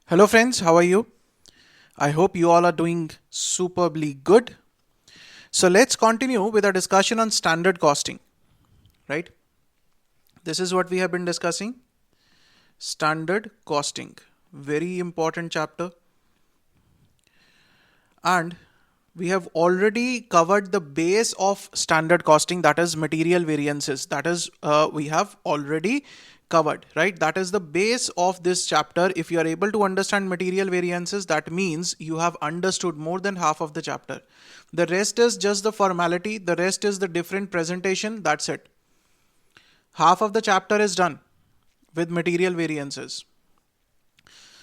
Hello friends, how are you? I hope you all are doing superbly good. So let's continue with our discussion on standard costing, right? This is what we have been discussing. Standard costing. Very important chapter. And we have already covered the base of standard costing, that is material variances. That is, we have already covered, right? That is the base of this chapter. If you are able to understand material variances, that means you have understood more than half of the chapter. The rest is just the formality, the rest is the different presentation. That's it. Half of the chapter is done with material variances.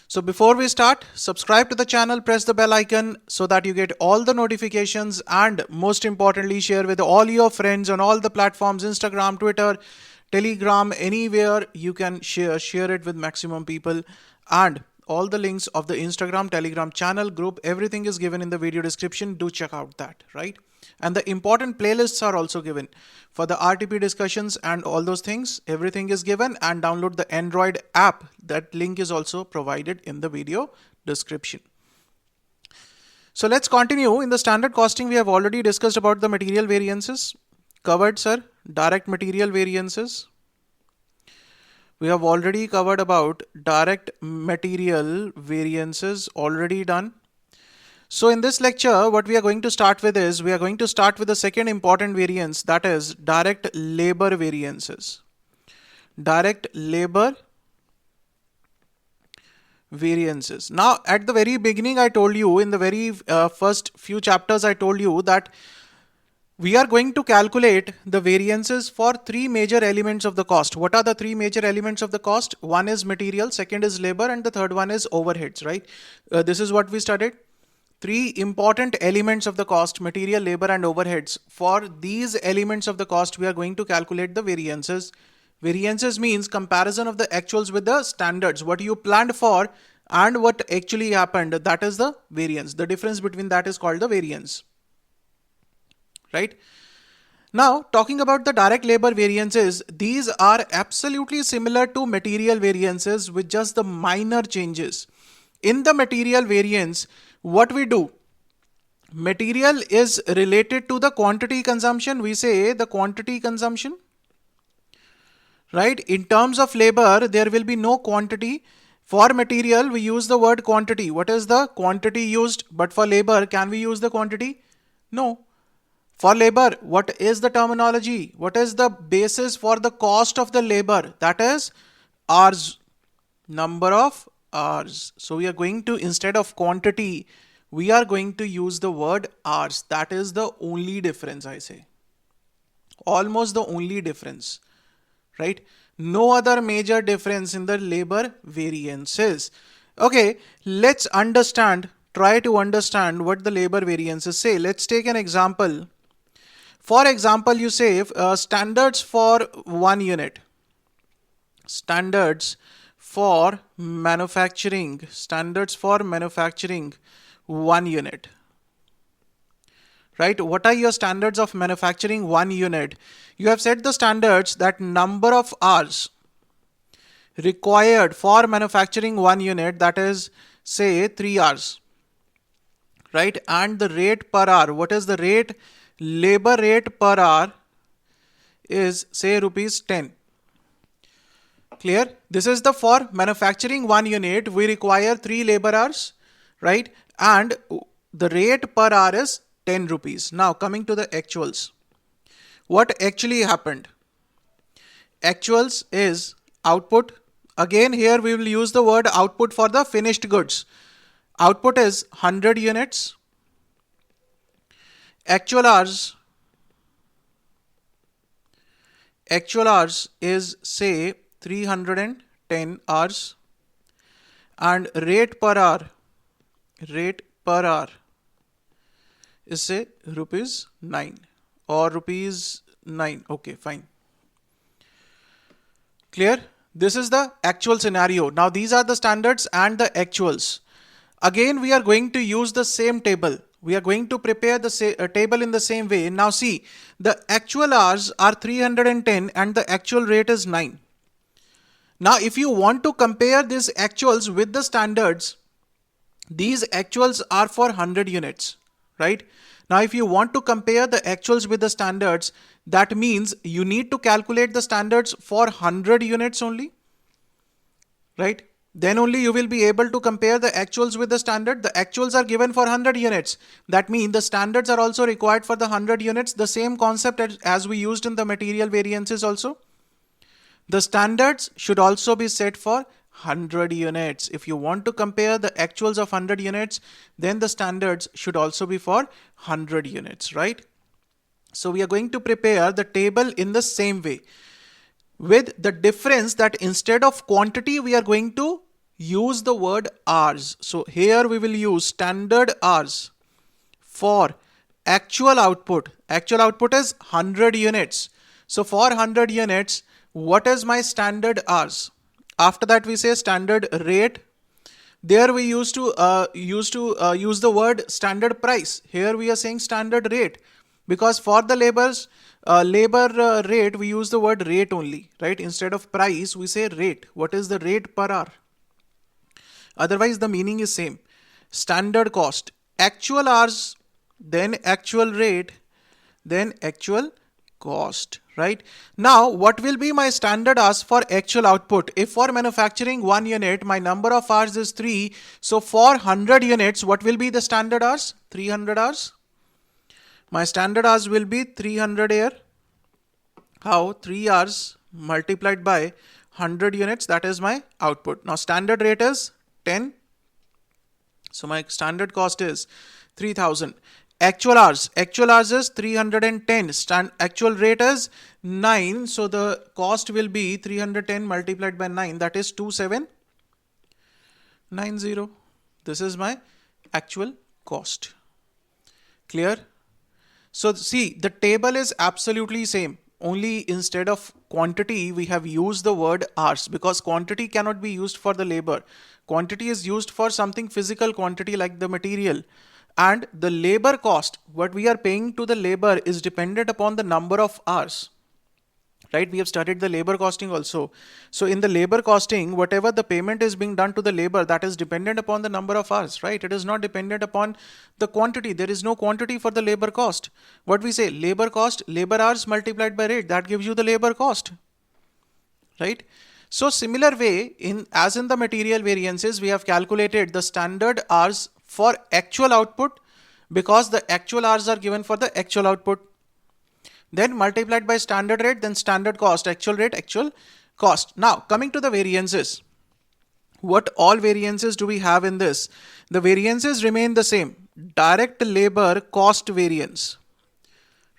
So before we start, subscribe to the channel, press the bell icon so that you get all the notifications, and most importantly, share with all your friends on all the platforms, Instagram, Twitter, Telegram, anywhere you can share it with maximum people. And all the links of the Instagram, Telegram channel, group, everything is given in the video description. Do check out that, right? And the important playlists are also given for the RTP discussions and all those things. Everything is given, and download the Android app. That link is also provided in the video description. So let's continue. In the standard costing, we have already discussed about the material variances. Covered, sir. Direct material variances. We have already covered about direct material variances, already done. So in this lecture, what we are going to start with is, we are going to start with the second important variance, that is direct labor variances. Direct labor variances. Now, at the very beginning, I told you, in the very first few chapters, I told you that we are going to calculate the variances for three major elements of the cost. What are the three major elements of the cost? One is material, second is labor, and the third one is overheads, right? This is what we studied. Three important elements of the cost: material, labor, and overheads. For these elements of the cost, we are going to calculate the variances. Variances means comparison of the actuals with the standards. What you planned for and what actually happened, that is the variance. The difference between that is called the variance. Right? Now, talking about the direct labor variances, these are absolutely similar to material variances with just the minor changes. In the material variance, what we do? Material is related to the quantity consumption. We say the quantity consumption. Right? In terms of labor, there will be no quantity. For material, we use the word quantity. What is the quantity used? But for labor, can we use the quantity? No. For labor, what is the terminology? What is the basis for the cost of the labor? That is hours, number of hours. So we are going to, instead of quantity, we are going to use the word hours. That is the only difference, I say. Almost the only difference, right? No other major difference in the labor variances. Okay, let's try to understand what the labor variances say. Let's take an example. For example, you say standards for 1 unit. Standards for manufacturing. Standards for manufacturing 1 unit. Right? What are your standards of manufacturing 1 unit? You have set the standards that number of hours required for manufacturing 1 unit, that is, say 3 hours. Right? And the rate per hour. What is the rate? Labor rate per hour is, say, rupees 10. Clear? This is the for manufacturing 1 unit, we require 3 labor hours, right? And the rate per hour is 10 rupees. Now coming to the actuals. What actually happened? Actuals is output. Again, here we will use the word output for the finished goods. Output is 100 units. Actual hours is, say, 310 hours, and rate per hour is, say, rupees 9 or rupees 9. Okay, fine. Clear? This is the actual scenario. Now these are the standards and the actuals. Again, we are going to use the same table. We are going to prepare the table in the same way. Now see, the actual hours are 310 and the actual rate is 9. Now, if you want to compare these actuals with the standards, these actuals are for 100 units, right? Now, if you want to compare the actuals with the standards, that means you need to calculate the standards for 100 units only, right? Then only you will be able to compare the actuals with the standard. The actuals are given for 100 units. That means the standards are also required for the 100 units. The same concept as we used in the material variances also. The standards should also be set for 100 units. If you want to compare the actuals of 100 units, then the standards should also be for 100 units, right? So we are going to prepare the table in the same way, with the difference that instead of quantity, we are going to use the word hours. So here we will use standard hours for actual output. Actual output is 100 units. So for 100 units, what is my standard hours? After that, we say standard rate. There we used to use the word standard price. Here we are saying standard rate, because for the labor rate, we use the word rate only, right? Instead of price, we say rate. What is the rate per hour? Otherwise, the meaning is same. Standard cost, actual hours, then actual rate, then actual cost, right? Now, what will be my standard hours for actual output? If for manufacturing 1 unit, my number of hours is 3. So for 100 units, what will be the standard hours? 300 hours. My standard hours will be 300 here. How? 3 hours multiplied by 100 units, that is my output. Now standard rate is 10. So my standard cost is 3000. Actual hours is 310. Actual rate is 9. So the cost will be 310 multiplied by 9, that is 2790. This is my actual cost. Clear? So see, the table is absolutely same. Only instead of quantity, we have used the word hours, because quantity cannot be used for the labor. Quantity is used for something physical quantity like the material. And the labor cost, what we are paying to the labor, is dependent upon the number of hours. Right? We have studied the labor costing also. So in the labor costing, whatever the payment is being done to the labor, that is dependent upon the number of hours, right? It is not dependent upon the quantity. There is no quantity for the labor cost. What we say, labor cost, labor hours multiplied by rate, that gives you the labor cost, right? So similar way, as in the material variances, we have calculated the standard hours for actual output, because the actual hours are given for the actual output. Then multiplied by standard rate, then standard cost, actual rate, actual cost. Now coming to the variances, what all variances do we have in this? The variances remain the same. Direct labor cost variance,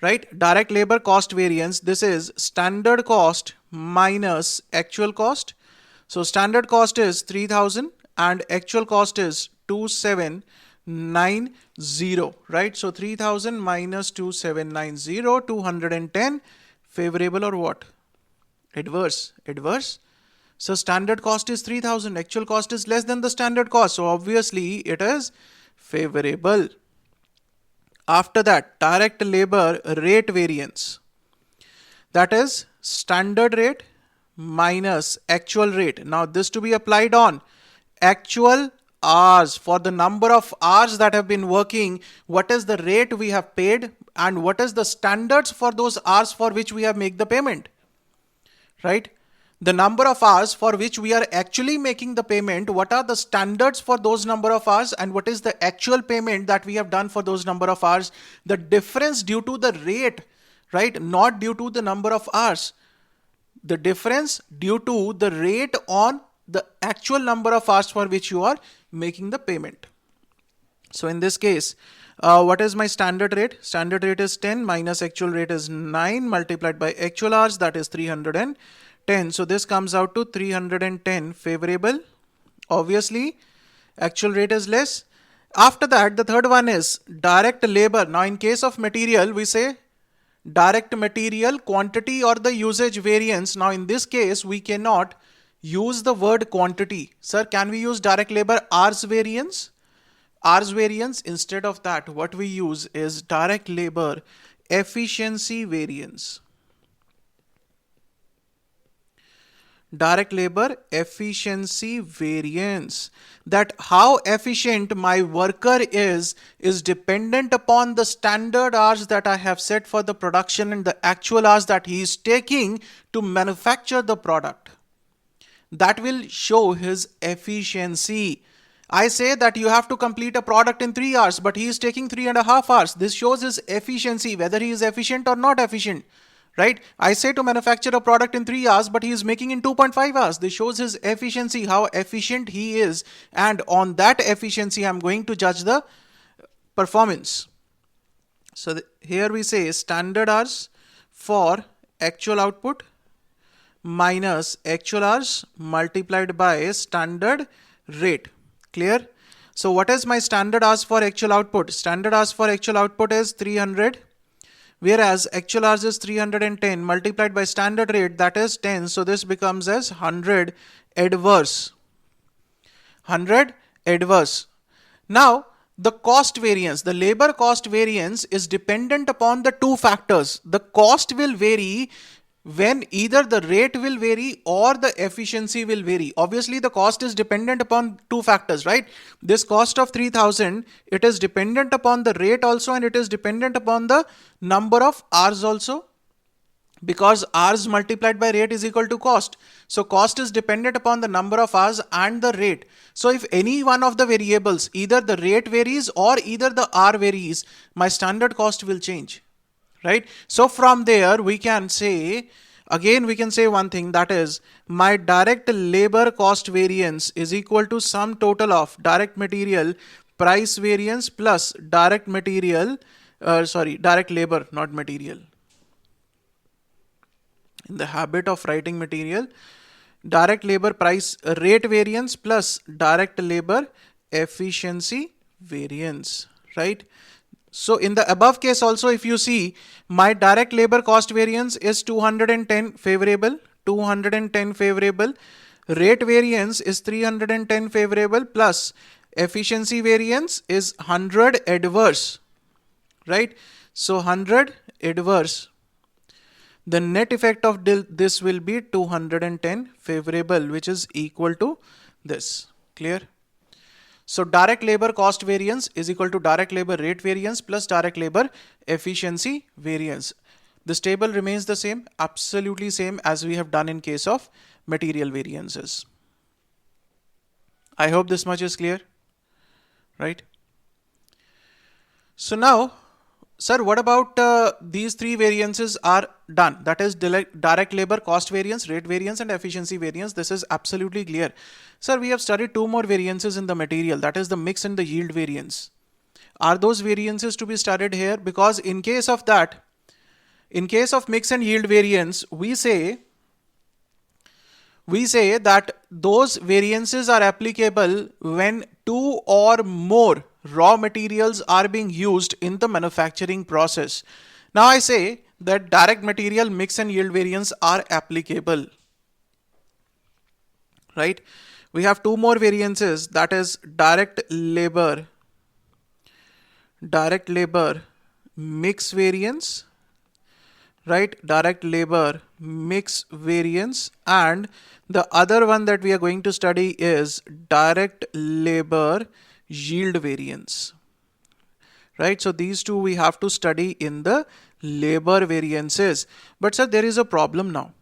right? Direct labor cost variance, this is standard cost minus actual cost. So standard cost is 3000 and actual cost is 2790, right? So 3000 minus 2790, 210. Favorable or what? Adverse. Adverse. So standard cost is 3000, actual cost is less than the standard cost, so obviously it is favorable. After that, direct labor rate variance, that is standard rate minus actual rate. Now this to be applied on actual hours. For the number of hours that have been working, what is the rate we have paid and what is the standards for those hours for which we have made the payment, right? The number of hours for which we are actually making the payment, what are the standards for those number of hours, and what is the actual payment that we have done for those number of hours. The difference due to the rate, right? Not due to the number of hours. The difference due to the rate on the actual number of hours for which you are making the payment. So in this case, what is my standard rate? Standard rate is 10 minus actual rate is 9 multiplied by actual hours, that is 310. So this comes out to 310 favorable. Obviously, actual rate is less. After that, the third one is direct labor. Now in case of material, we say direct material quantity or the usage variance. Now in this case, we cannot use the word quantity. Sir, can we use direct labor hours variance? Hours variance, instead of that, what we use is direct labor efficiency variance. direct labor efficiency variance. That how efficient my worker is dependent upon the standard hours that I have set for the production and the actual hours that he is taking to manufacture the product. That will show his efficiency. I say that you have to complete a product in 3 hours, but he is taking 3.5 hours. This shows his efficiency, whether he is efficient or not efficient. Right? I say to manufacture a product in 3 hours, but he is making in 2.5 hours. This shows his efficiency, how efficient he is. And on that efficiency, I'm going to judge the performance. So here we say standard hours for actual output minus actual hours multiplied by standard rate. Clear? So what is my standard hours for actual output? Standard hours for actual output is 300, whereas actual hours is 310 multiplied by standard rate, that is 10. So this becomes as 100 adverse. 100 adverse. Now the cost variance, the labor cost variance is dependent upon the two factors. The cost will vary when either the rate will vary or the efficiency will vary. Obviously the cost is dependent upon two factors, right? This cost of 3000, it is dependent upon the rate also, and it is dependent upon the number of hours also, because hours multiplied by rate is equal to cost. So cost is dependent upon the number of hours and the rate. So if any one of the variables, either the rate varies or either the hour varies, my standard cost will change. Right? So from there we can say, again we can say one thing, that is my direct labor cost variance is equal to sum total of direct material price variance plus direct material, direct labor, not material. In the habit of writing material, direct labor price rate variance plus direct labor efficiency variance, right? So in the above case also, if you see, my direct labor cost variance is 210 favorable, 210 favorable, rate variance is 310 favorable, plus efficiency variance is 100 adverse, right? So 100 adverse. The net effect of this will be 210 favorable, which is equal to this. Clear? So direct labor cost variance is equal to direct labor rate variance plus direct labor efficiency variance. This table remains the same, absolutely same as we have done in case of material variances. I hope this much is clear, right? So now, sir, what about these three variances are done? That is direct labor cost variance, rate variance, and efficiency variance. This is absolutely clear. Sir, we have studied two more variances in the material, that is the mix and the yield variance. Are those variances to be studied here? Because in case of that, in case of mix and yield variance, we say that those variances are applicable when two or more raw materials are being used in the manufacturing process. Now I say that direct material mix and yield variance are applicable, right? We have two more variances, that is direct labor mix variance, right? Direct labor mix variance, and the other one that we are going to study is direct labor yield variance, right? So these two we have to study in the labor variances. But sir, there is a problem now.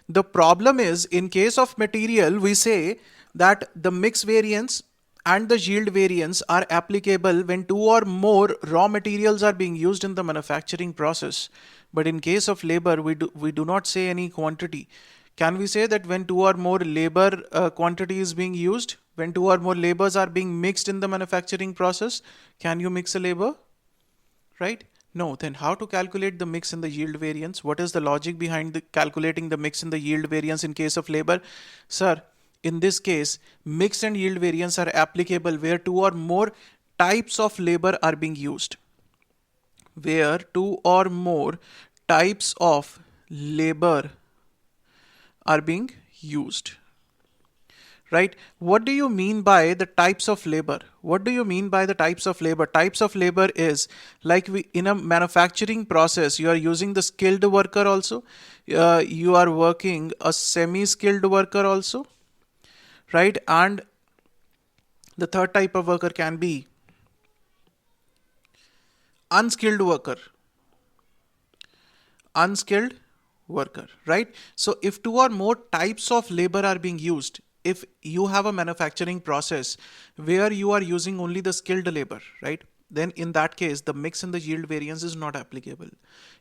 The problem is, in case of material, we say that the mix variance and the yield variance are applicable when two or more raw materials are being used in the manufacturing process. But in case of labor, we do not say any quantity. Can we say that when two or more labor quantity is being used, when two or more labors are being mixed in the manufacturing process, can you mix a labor? Right? No. Then how to calculate the mix and the yield variance? What is the logic behind calculating the mix and the yield variance in case of labor? Sir, in this case, mix and yield variance are applicable where two or more types of labor are being used. Where two or more types of labor are being used, right? What do you mean by the types of labor? What do you mean by the types of labor? Types of labor is like in a manufacturing process, you are using the skilled worker also, you are working a semi-skilled worker also, right? And the third type of worker can be unskilled worker. Unskilled worker, right? So if two or more types of labor are being used, if you have a manufacturing process where you are using only the skilled labor, right, then in that case the mix and the yield variance is not applicable.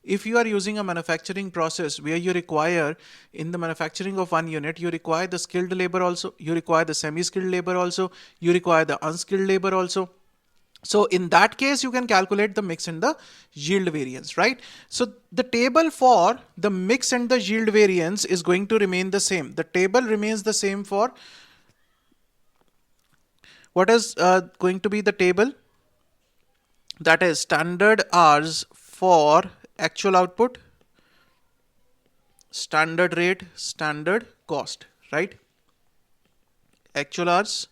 If you are using a manufacturing process where you require, in the manufacturing of one unit, you require the skilled labor also, you require the semi-skilled labor also, you require the unskilled labor also, so in that case, you can calculate the mix and the yield variance, right? So the table for the mix and the yield variance is going to remain the same. The table remains the same for what is going to be the table? That is standard hours for actual output, standard rate, standard cost, right? Actual hours,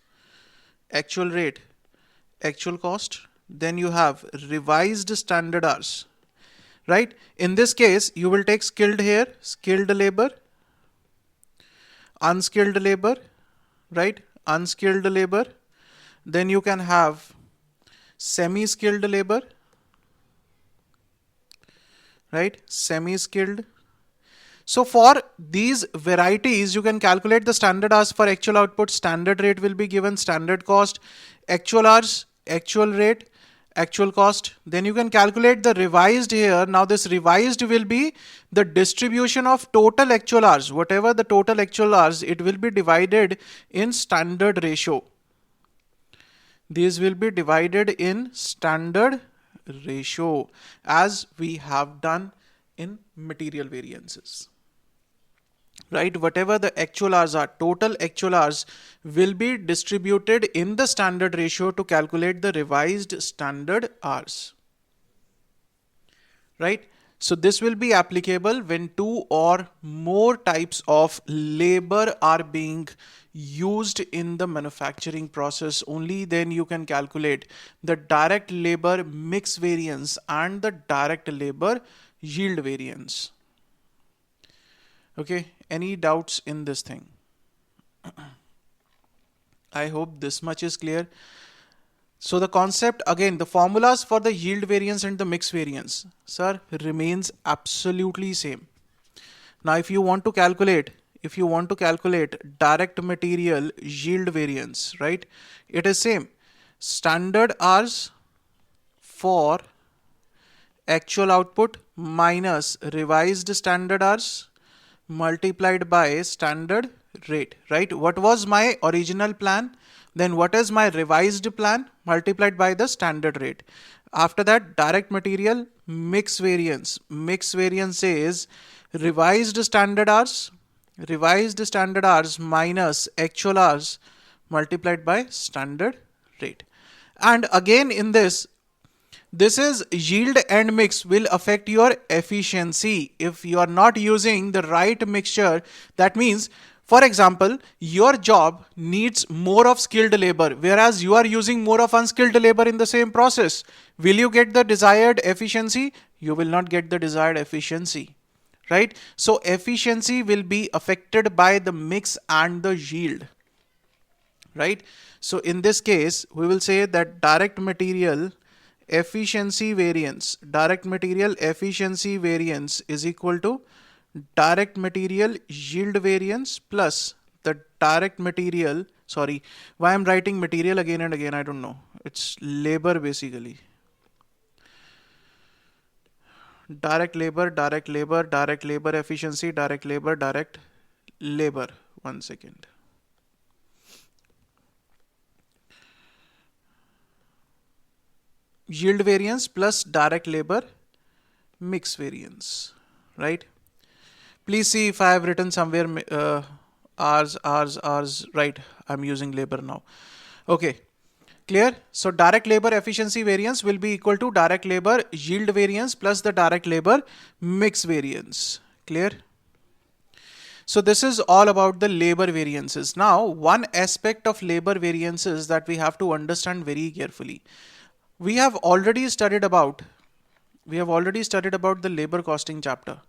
actual rate, actual cost, then you have revised standard hours, right? In this case, you will take skilled here, skilled labor, unskilled labor, right? Unskilled labor. Then you can have semi-skilled labor, right? Semi-skilled. So for these varieties, you can calculate the standard hours for actual output, standard rate will be given, standard cost, actual hours, actual rate, actual cost. Then you can calculate the revised here. Now this revised will be the distribution of total actual hours. Whatever the total actual hours, it will be divided in standard ratio. These will be divided in standard ratio as we have done in material variances. Right, whatever the actual hours are, total actual hours will be distributed in the standard ratio to calculate the revised standard hours. Right, so this will be applicable when two or more types of labor are being used in the manufacturing process. Only then you can calculate the direct labor mix variance and the direct labor yield variance. Okay, any doubts in this thing? I hope this much is clear. So the concept, again, the formulas for the yield variance and the mix variance, sir, remains absolutely same. Now if you want to calculate direct material yield variance, right, it is same. Standard hours for actual output minus revised standard hours multiplied by standard rate, right? What was my original plan? Then what is my revised plan multiplied by the standard rate? After that, direct material mix variance. Mix variance is revised standard hours minus actual hours multiplied by standard rate. And again in this is yield and mix will affect your efficiency. If you are not using the right mixture, that means, for example, your job needs more of skilled labor, whereas you are using more of unskilled labor in the same process. Will you get the desired efficiency? You will not get the desired efficiency, right? So efficiency will be affected by the mix and the yield, right? So in this case, we will say that direct material efficiency variance is equal to direct material yield variance plus the direct material, sorry, why I'm writing material again and again, I don't know. It's labor basically. Direct labor efficiency, direct labor. One second. Yield variance plus direct labor mix variance, right? Please see if I have written somewhere hours, right? I'm using labor now. Okay, clear? So direct labor efficiency variance will be equal to direct labor yield variance plus the direct labor mix variance. Clear? So this is all about the labor variances. Now, one aspect of labor variances that we have to understand very carefully. We have already studied about the labor costing chapter,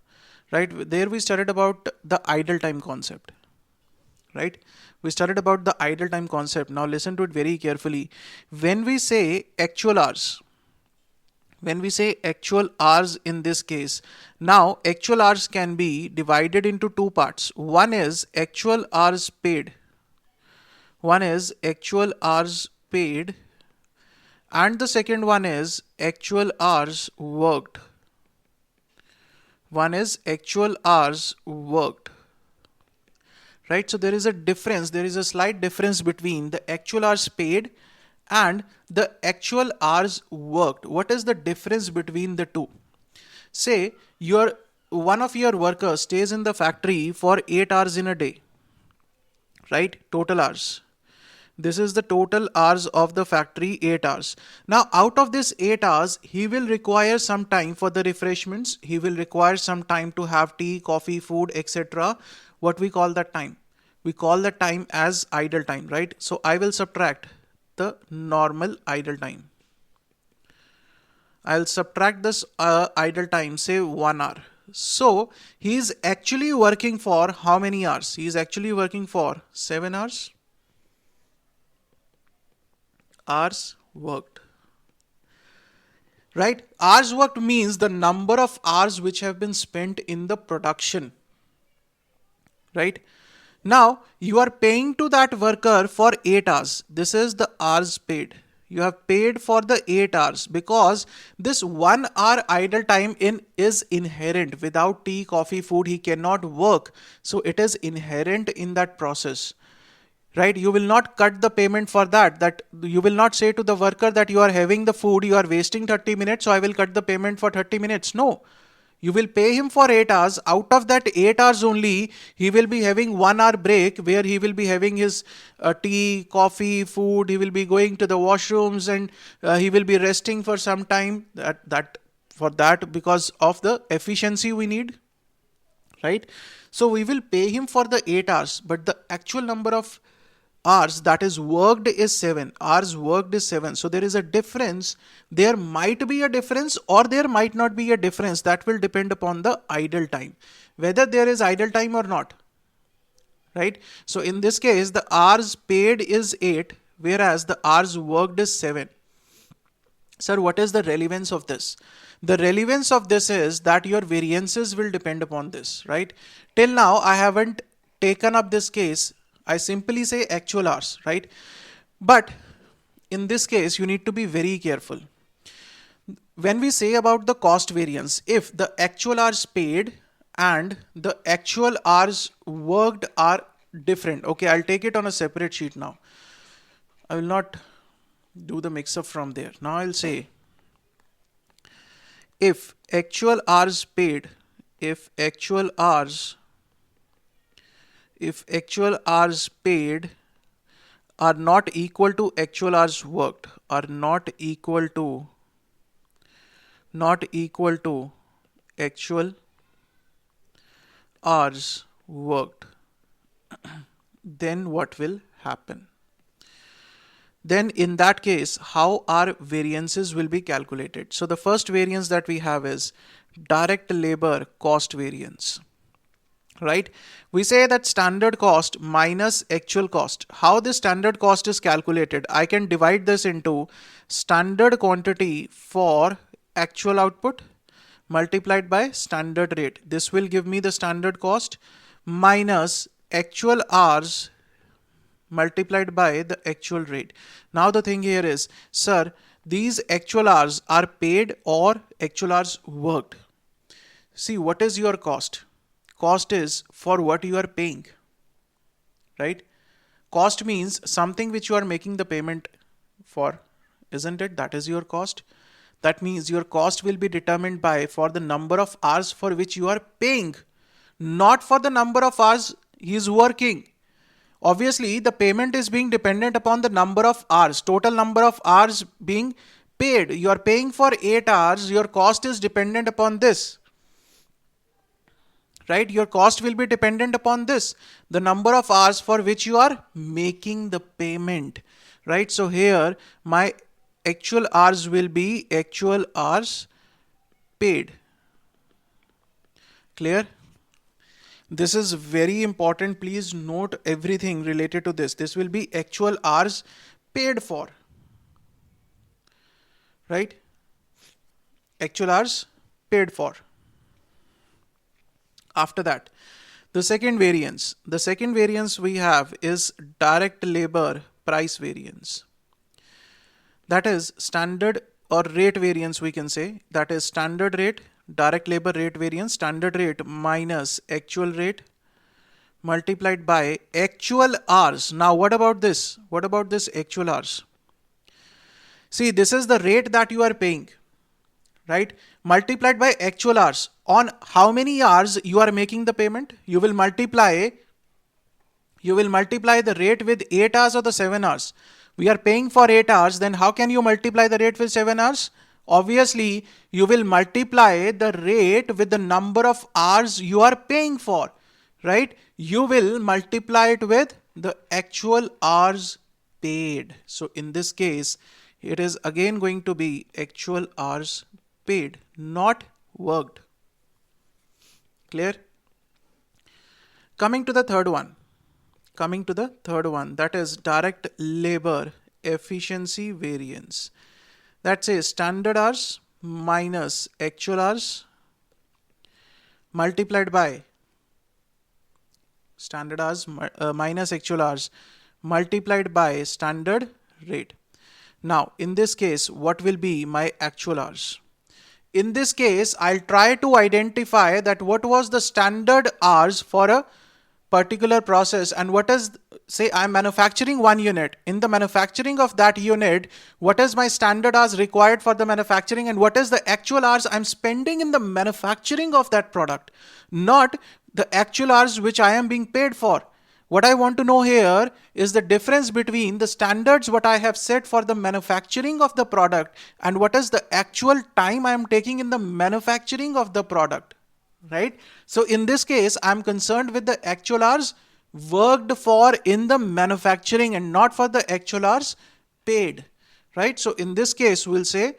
right? There we studied about the idle time concept, right? We studied about the idle time concept. Now listen to it very carefully. When we say actual hours, in this case, now actual hours can be divided into two parts. One is actual hours paid. And the second one is actual hours worked. Right? So there is a difference, there is a slight difference between the actual hours paid and the actual hours worked. What is the difference between the two? Say one of your workers stays in the factory for 8 hours in a day, right? Total hours. This is the total hours of the factory, 8 hours. Now, out of this 8 hours, he will require some time for the refreshments. He will require some time to have tea, coffee, food, etc. What we call that time? We call that time as idle time, right? So, I will subtract the normal idle time. I'll subtract this idle time, say 1 hour. So, he is actually working for how many hours? He is actually working for 7 hours. Hours worked, right? Hours worked means the number of hours which have been spent in the production, right? Now you are paying to that worker for 8 hours. This is the hours paid. You have paid for the 8 hours because this 1 hour idle time is inherent. Without tea, coffee, food, he cannot work. So it is inherent in that process. Right? You will not cut the payment for that you will not say to the worker that you are having the food, you are wasting 30 minutes, so I will cut the payment for 30 minutes. No, you will pay him for 8 hours. Out of that 8 hours only, he will be having 1 hour break where he will be having his tea, coffee, food. He will be going to the washrooms and he will be resting for some time. Because of the efficiency we need, right? So we will pay him for the 8 hours, but the actual number of hours that is worked is 7. Hours worked is 7. So there is a difference. There might be a difference or there might not be a difference. That will depend upon the idle time, whether there is idle time or not, right? So in this case, the hours paid is 8, whereas the hours worked is 7. Sir, what is the relevance of this? The relevance of this is that your variances will depend upon this, right? Till now, I haven't taken up this case. I simply say actual hours, right? But in this case, you need to be very careful. When we say about the cost variance, if the actual hours paid and the actual hours worked are different, okay, I'll take it on a separate sheet now. I will not do the mix up from there. Now I'll say if actual hours paid, if actual hours paid are not equal to actual hours worked, are not equal to actual hours worked, then what will happen? Then in that case, how our variances will be calculated? So the first variance that we have is direct labor cost variance, right? We say that standard cost minus actual cost. How this standard cost is calculated? I can divide this into standard quantity for actual output multiplied by standard rate. This will give me the standard cost minus actual hours multiplied by the actual rate. Now the thing here is, sir, these actual hours are paid or actual hours worked? See, what is your cost? Cost is for what you are paying, right? Cost means something which you are making the payment for, isn't it? That is your cost. That means your cost will be determined by for the number of hours for which you are paying, not for the number of hours he is working. Obviously, the payment is being dependent upon the number of hours, total number of hours being paid. You are paying for 8 hours, your cost is dependent upon this, right? Your cost will be dependent upon this, the number of hours for which you are making the payment, right? So here my actual hours will be actual hours paid. Clear? This is very important. Please note everything related to this. This will be actual hours paid for, right? Actual hours paid for. After that, the second variance we have is direct labor price variance. That is standard or rate variance, we can say. That is standard rate, direct labor rate variance, standard rate minus actual rate multiplied by actual hours. Now what about this? What about this actual hours? See, this is the rate that you are paying, right? Multiplied by actual hours. On how many hours you are making the payment? You will multiply the rate with 8 hours or the 7 hours. We are paying for 8 hours, then how can you multiply the rate with 7 hours? Obviously, you will multiply the rate with the number of hours you are paying for, right? You will multiply it with the actual hours paid. So in this case, it is again going to be actual hours paid, not worked. Clear? Coming to the third one, that is direct labor efficiency variance. That says standard hours minus actual hours multiplied by standard hours minus actual hours multiplied by standard rate. Now in this case, what will be my actual hours? In this case, I'll try to identify that what was the standard hours for a particular process, and what is, say I'm manufacturing one unit. In the manufacturing of that unit, what is my standard hours required for the manufacturing, and what is the actual hours I'm spending in the manufacturing of that product, not the actual hours which I am being paid for. What I want to know here is the difference between the standards what I have set for the manufacturing of the product and what is the actual time I am taking in the manufacturing of the product, right? So in this case, I'm concerned with the actual hours worked for in the manufacturing and not for the actual hours paid, right? So in this case, we'll say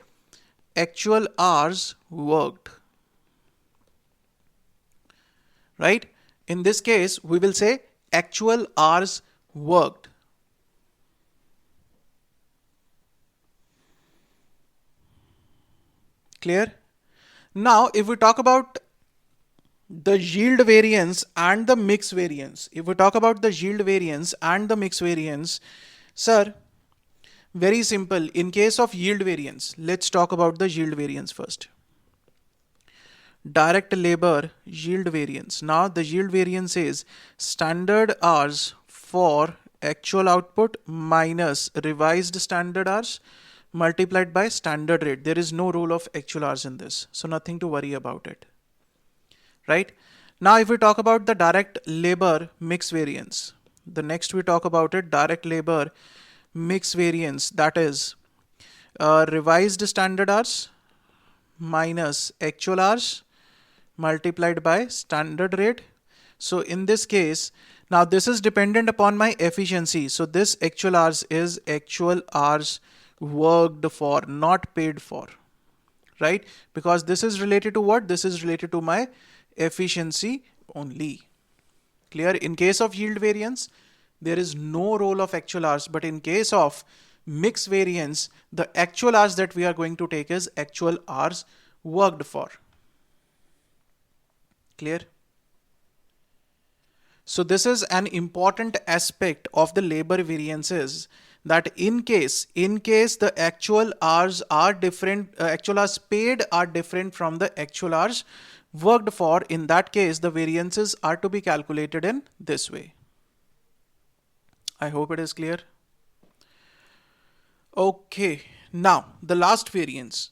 actual hours worked, right? In this case, we will say actual hours worked. Clear? Now, if we talk about the yield variance and the mix variance, sir, very simple. In case of yield variance, let's talk about the yield variance first. Direct labor yield variance. Now the yield variance is standard hours for actual output minus revised standard hours multiplied by standard rate. There is no rule of actual hours in this, so nothing to worry about it, right? Now if we talk about the direct labor mix variance, the next we talk about it, direct labor mix variance, that is revised standard hours minus actual hours multiplied by standard rate. So in this case, now this is dependent upon my efficiency. So this actual hours is actual hours worked for, not paid for, right? Because this is related to what? This is related to my efficiency only. Clear? In case of yield variance, there is no role of actual hours, but in case of mix variance, the actual hours that we are going to take is actual hours worked for. Clear? So this is an important aspect of the labor variances, that in case the actual hours are different, actual hours paid are different from the actual hours worked for, in that case the variances are to be calculated in this way. I hope it is clear. Okay, now the last variance.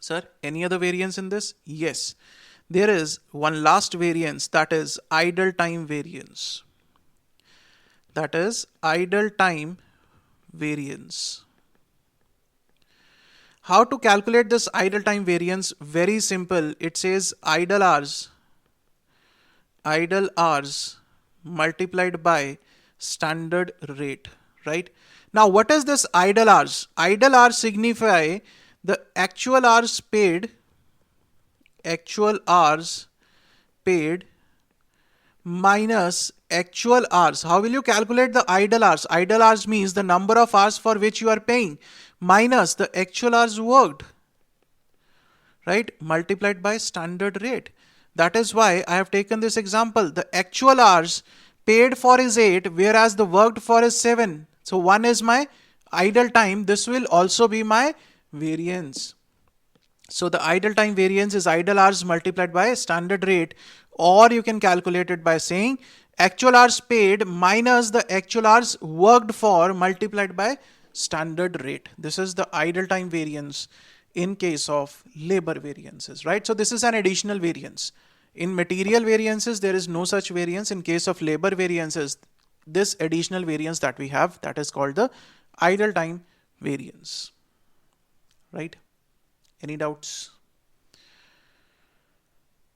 Sir, any other variance in this? Yes, there is one last variance, that is idle time variance. That is idle time variance. How to calculate this idle time variance? Very simple. It says idle hours multiplied by standard rate, right? Now, what is this idle hours? Idle hours signify the actual hours paid minus actual hours. How will you calculate the idle hours? Idle hours means the number of hours for which you are paying minus the actual hours worked, right? Multiplied by standard rate. That is why I have taken this example. The actual hours paid for is 8, whereas the worked for is 7. So 1 is my idle time. This will also be my variance. So the idle time variance is idle hours multiplied by standard rate, or you can calculate it by saying actual hours paid minus the actual hours worked for multiplied by standard rate. This is the idle time variance in case of labor variances, right? So this is an additional variance. In material variances, there is no such variance. In case of labor variances, this additional variance that we have, that is called the idle time variance, right? Any doubts?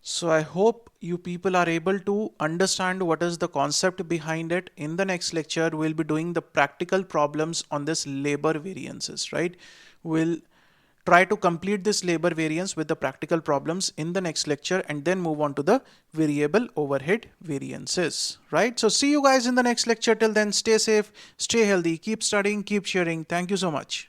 So I hope you people are able to understand what is the concept behind it. In the next lecture, we'll be doing the practical problems on this labor variances, right? We'll try to complete this labor variance with the practical problems in the next lecture and then move on to the variable overhead variances, right? So see you guys in the next lecture. Till then, stay safe, stay healthy, keep studying, keep sharing. Thank you so much.